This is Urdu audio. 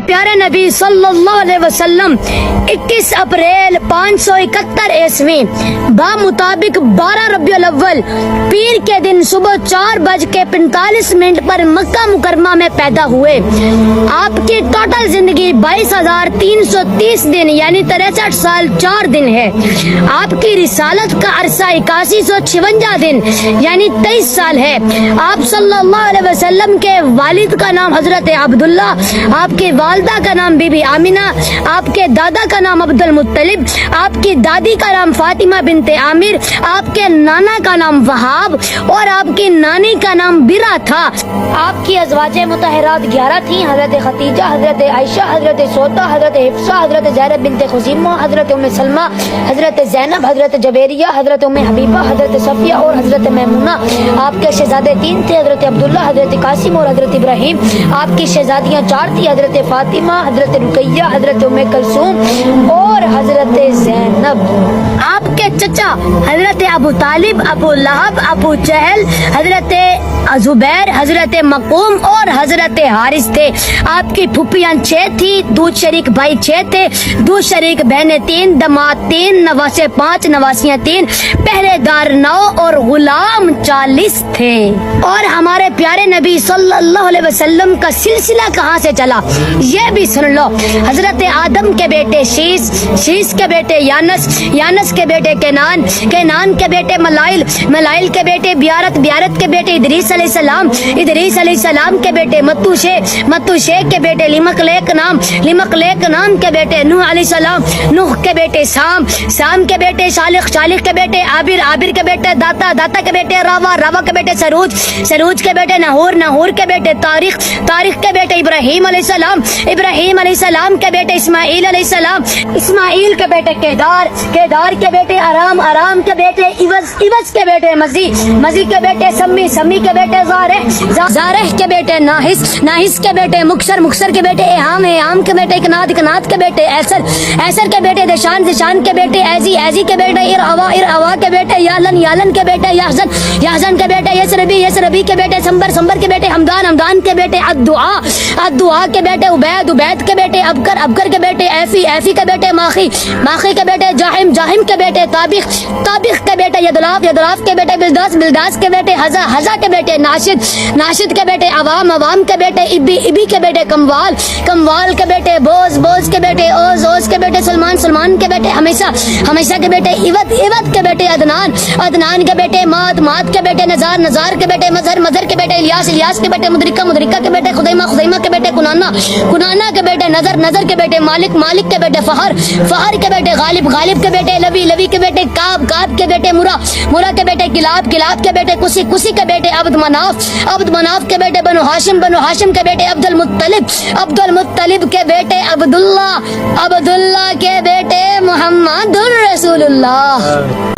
پیارے نبی صلی اللہ علیہ وسلم 21 اپریل 571 عیسوی بمطابق 12 ربیع الاول پیر کے دن صبح 4:45 پر مکہ مکرمہ میں پیدا ہوئے۔ آپ کی ٹوٹل زندگی 22,330 دن یعنی 63 سال 4 دن ہے۔ آپ کی رسالت کا عرصہ 8156 دن یعنی 23 سال ہے۔ آپ صلی اللہ علیہ وسلم کے والد کا نام حضرت عبداللہ، آپ کی والدہ کا نام بی بی آمینہ، آپ کے دادا کا نام عبد المطلب، آپ کی دادی کا نام فاطمہ بنت عامر، آپ کے نانا کا نام وہاب اور آپ کی نانی کا نام برا تھا۔ آپ کی ازواج مطہرات 11 تھیں، حضرت خدیجہ، حضرت عائشہ، حضرت سودا، حضرت حفصہ، حضرت زینب بنت خزیمہ، حضرت ام سلمہ، حضرت زینب، حضرت جبیریہ، حضرت ام حبیبہ، حضرت صفیہ اور حضرت میمونہ۔ آپ کے شہزادے 3 تھے، حضرت عبداللہ، حضرت قاسم اور حضرت ابراہیم۔ آپ کی شہزادیاں 4 تھیں، حضرت فاطمہ، حضرت رقیہ، حضرت ام کلثوم اور حضرت زینب۔ آپ کے چچا حضرت ابو طالب، ابو لہب، ابو جہل، حضرت زبیر، حضرت مقوم اور حضرت حارث تھے۔ آپ کی پھوپھیاں 6 تھیں، دودھ شریک بھائی 6 تھے، دودھ شریک بہنیں 3، دماد 3، نواسے 5، نواسیاں 3، پہرے دار 9 اور غلام 40 تھے۔ اور ہمارے پیارے نبی صلی اللہ علیہ وسلم کا سلسلہ کہاں سے چلا یہ بھی سن لو۔ حضرت آدم کے بیٹے شیس، شیس کے بیٹے یانس، یانس کے بیٹے کینان، کینان کے بیٹے ملائل، ملائل کے بیٹے بیارت، بیارت کے بیٹے ادریس علیہ السلام، ادریس علیہ السلام کے بیٹے متوشے، متوشے کے بیٹے لمقلیق نام، لمقلیق نام کے بیٹے نوح علیہ السلام، نوح کے بیٹے سام، سام کے بیٹے شالق، شالق کے بیٹے عابر، عابر کے بیٹے داتا، داتا کے بیٹے راوا، راوا کے بیٹے سروج، سروج کے بیٹے نہور، نہور کے بیٹے تاریخ، تاریخ کے بیٹے ابراہیم علیہ السلام، ابراہیم علیہ السلام کے بیٹے اسماعیل علیہ السلام، اسماعیل کے بیٹے کیدار، کیدار کے بیٹے ارام، ارام کے بیٹے عوض، عوض کے بیٹے مزی، مزی کے بیٹے سمی، سمی کے بیٹے زارح، زارح کے بیٹے ناحس، ناحس کے بیٹے مکسر، مکسر کے بیٹے احام، احام کے بیٹے کناد، کناد کے بیٹے ایسر، ایسر کے بیٹے دشان، دشان کے بیٹے ایزی، ایزی کے بیٹے ارعوا، ارعوا کے بیٹے یالن، یالن کے بیٹے یحزن، یحزن کے بیٹے یسربی، یسربی کے بیٹے سمبر، سمبر کے بیٹے حمدان، حمدان کے بیٹے الدعاء، الدعاء کے بیٹے عبید، عبید کے بیٹے ابکر، ابکر کے بیٹے ایفی، ایفی کے بیٹے ماخی، ماخی کے بیٹے جاہم، جاہم کے بیٹے طابخ، طابخ کے بیٹے یدلاف، یدلاف کے بیٹے بلداس، بلداس کے بیٹے حزا، حزا کے بیٹے ناشد، ناشد کے بیٹے عوام، عوام کے بیٹے ابی، ابی کے بیٹے کموال، کموال کے بیٹے بوز، بوز کے بیٹے اوز، اوز کے بیٹے سلمان، سلمان کے بیٹے ہمیشہ، ہمیشہ کے بیٹے عوت، عوت کے بیٹے عدنان، عدنان کے بیٹے مات، مات کے بیٹے نزار، نزار کے بیٹے مظہر، مظہر کے بیٹے الیاس، الیاس کے بیٹے مدرکہ، مدرکہ کے بیٹے خزیمہ، خزیمہ کے بیٹے کنانا، کنانا کے بیٹے نظر، نظر کے بیٹے مالک، مالک کے بیٹے فہر، فہر کے بیٹے غالب، غالب کے بیٹے لوی، لوی کے بیٹے کعب، کعب کے بیٹے مرا، مرا کے بیٹے کلاب، کلاب کے بیٹے کسی، کسی کے بیٹے عبد مناف، عبد مناف کے بیٹے بنو ہاشم، بنو ہاشم کے بیٹے عبد المطلب، عبد المطلب کے بیٹے عبداللہ، عبداللہ کے بیٹے محمد الرسول اللہ۔